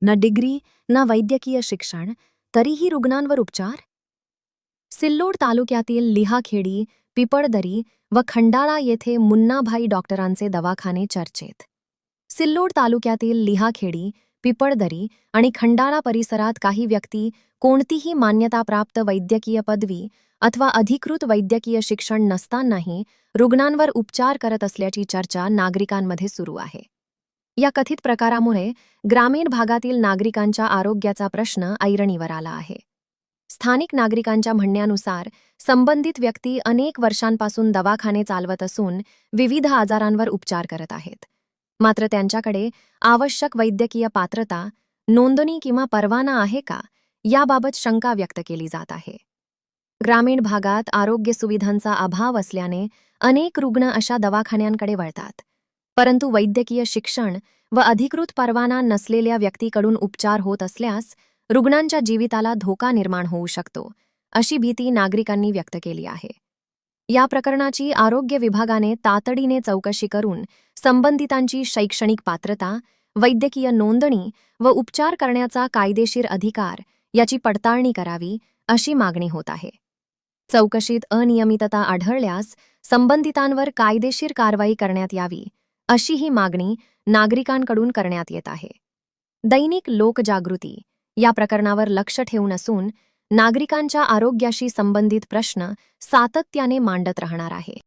ना डिग्री ना वैद्यकीय शिक्षण, तरीही रुग्णांवर उपचार? सिल्लोड तालुक्यातील लिहाखेडी, पिपळदरी व खंडाळा येथे मुन्नाभाई डॉक्टरांचे दवाखाने चर्चेत. सिल्लोड तालुक्यातील लिहाखेडी, पिपळदरी आणि खंडाळा परिसरात काही व्यक्ती कोणतीही मान्यताप्राप्त वैद्यकीय पदवी अथवा अधिकृत वैद्यकीय शिक्षण नसतानाही रुग्णांवर उपचार करत असल्याची चर्चा नागरिकांमध्ये सुरू आहे. या कथित प्रकारामुळे ग्रामीण भागातील नागरिकांच्या आरोग्याचा प्रश्न ऐरणीवर आला आहे. स्थानिक नागरिकांच्या म्हणण्यानुसार संबंधित व्यक्ती अनेक वर्षांपासून दवाखाने चालवत असून विविध आजारांवर उपचार करत आहेत. मात्र त्यांच्याकडे आवश्यक वैद्यकीय पात्रता, नोंदणी किंवा परवाना आहे का, याबाबत शंका व्यक्त केली जात आहे. ग्रामीण भागात आरोग्य सुविधांचा अभाव असल्याने अनेक रुग्ण अशा दवाखान्यांकडे वळतात. परंतु वैद्यकीय शिक्षण व अधिकृत परवाना नसलेल्या व्यक्तीकडून उपचार होत असल्यास रुग्णांच्या जीविताला धोका निर्माण होऊ शकतो, अशी भीती नागरिकांनी व्यक्त केली आहे. या प्रकरणाची आरोग्य विभागाने तातडीने चौकशी करून संबंधितांची शैक्षणिक पात्रता, वैद्यकीय नोंदणी व उपचार करण्याचा कायदेशीर अधिकार याची पडताळणी करावी, अशी मागणी होत आहे. चौकशीत अनियमितता आढळल्यास संबंधितांवर कायदेशीर कारवाई करण्यात यावी, अशी ही मागणी नागरिकांकडून करण्यात येत आहे. दैनिक लोकजागृती या प्रकरणावर लक्ष ठेवून असून नागरिकांच्या आरोग्याशी संबंधित प्रश्न सातत्याने मांडत राहणार आहे.